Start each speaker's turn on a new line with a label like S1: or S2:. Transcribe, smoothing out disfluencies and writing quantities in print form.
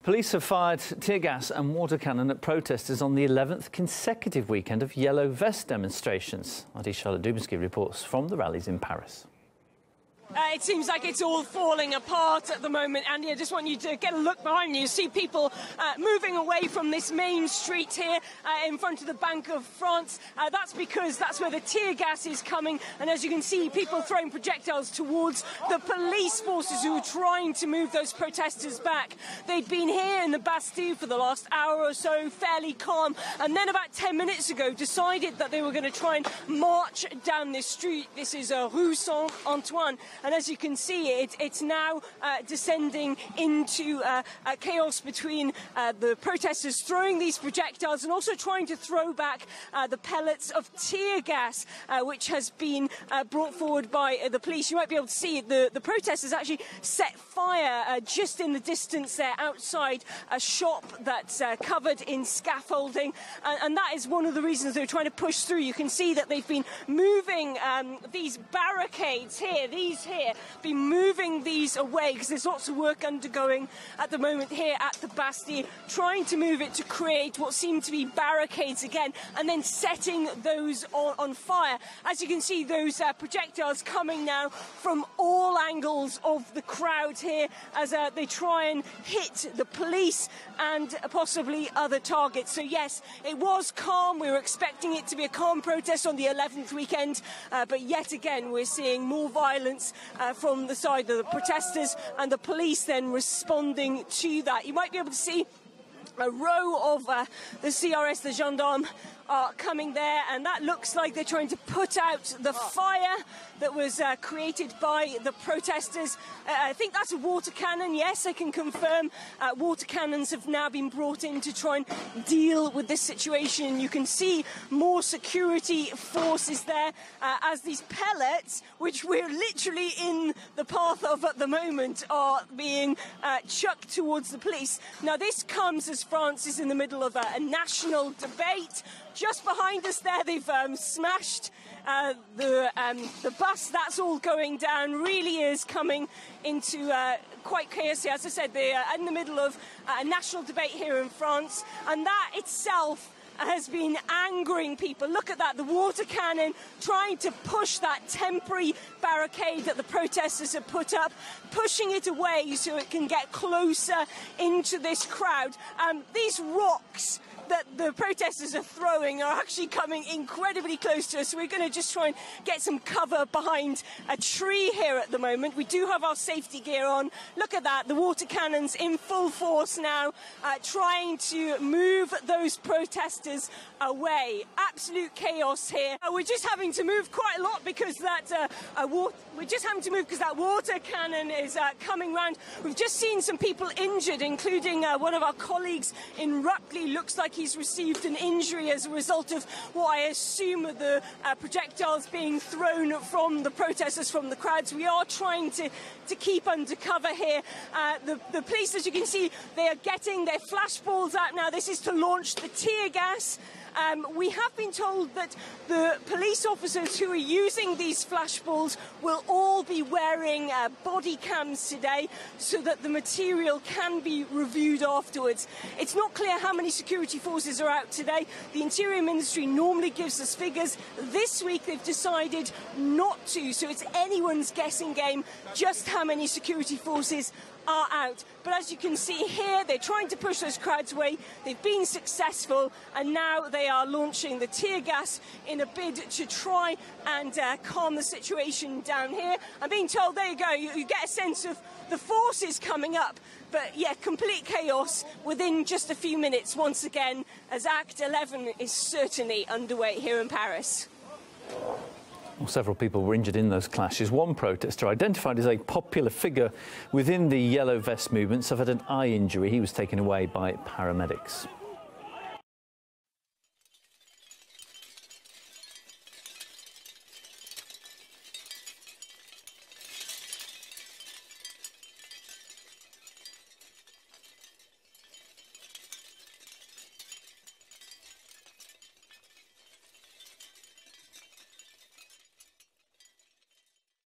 S1: Police have fired tear gas and water cannon at protesters on the 11th consecutive weekend of yellow vest demonstrations. RT Charlotte Dubinsky reports from the rallies in Paris.
S2: It seems like it's all falling apart at the moment, Andy. I just want you to get a look behind you. See people moving away from this main street here in front of the Bank of France. That's because that's where the tear gas is coming. And as you can see, people throwing projectiles towards the police forces who are trying to move those protesters back. They'd been here in the Bastille for the last hour or so, fairly calm. And then about 10 minutes ago, decided that they were going to try and march down this street. This is Rue Saint-Antoine. And as you can see, it's now descending into chaos between the protesters throwing these projectiles and also trying to throw back the pellets of tear gas, which has been brought forward by the police. You might be able to see the protesters actually set fire just in the distance there outside a shop that's covered in scaffolding. And that is one of the reasons they're trying to push through. You can see that they've been moving these barricades here, been moving these away because there's lots of work undergoing at the moment here at the Bastille, trying to move it to create what seem to be barricades again and then setting those on fire. As you can see, those projectiles coming now from all angles of the crowd here as they try and hit the police and possibly other targets. So yes, it was calm. We were expecting it to be a calm protest on the 11th weekend, but yet again we're seeing more violence from the side of the protesters and the police then responding to that. You might be able to see a row of the CRS, the gendarmes, are coming there, and that looks like they're trying to put out the fire that was created by the protesters. I think that's a water cannon. Yes, I can confirm water cannons have now been brought in to try and deal with this situation. You can see more security forces there as these pellets, which we're literally in the path of at the moment, are being chucked towards the police. Now, this comes as France is in the middle of a national debate. Just behind us there, they've smashed the bus. That's all going down. Really is coming into quite chaos here. As I said, they are in the middle of a national debate here in France, and that itself has been angering people. Look at that, the water cannon trying to push that temporary barricade that the protesters have put up, pushing it away so it can get closer into this crowd. These rocks that the protesters are throwing are actually coming incredibly close to us. So we're going to just try and get some cover behind a tree here at the moment. We do have our safety gear on. Look at that, the water cannons in full force now, trying to move those protesters away. Absolute chaos here. We're just having to move quite a lot because that water cannon is coming round. We've just seen some people injured, including one of our colleagues in Rutley. Looks like he's received an injury as a result of what I assume are the projectiles being thrown from the protesters, from the crowds. We are trying to keep under cover here. The police, as you can see, they are getting their flashballs out now. This is to launch the tear gas. We have been told that the police officers who are using these flashballs will all be wearing body cams today so that the material can be reviewed afterwards. It's not clear how many security forces are out today. The Interior Ministry normally gives us figures. This week they've decided not to, so it's anyone's guessing game just how many security forces are out. But as you can see here, they're trying to push those crowds away. They've been successful, and now they are launching the tear gas in a bid to try and calm the situation down here. I'm being told, there you go, you get a sense of the forces coming up. But yeah, complete chaos within just a few minutes once again, as Act 11 is certainly underway here in Paris.
S1: Well, several people were injured in those clashes. One protester, identified as a popular figure within the yellow vest movement, suffered an eye injury. He was taken away by paramedics.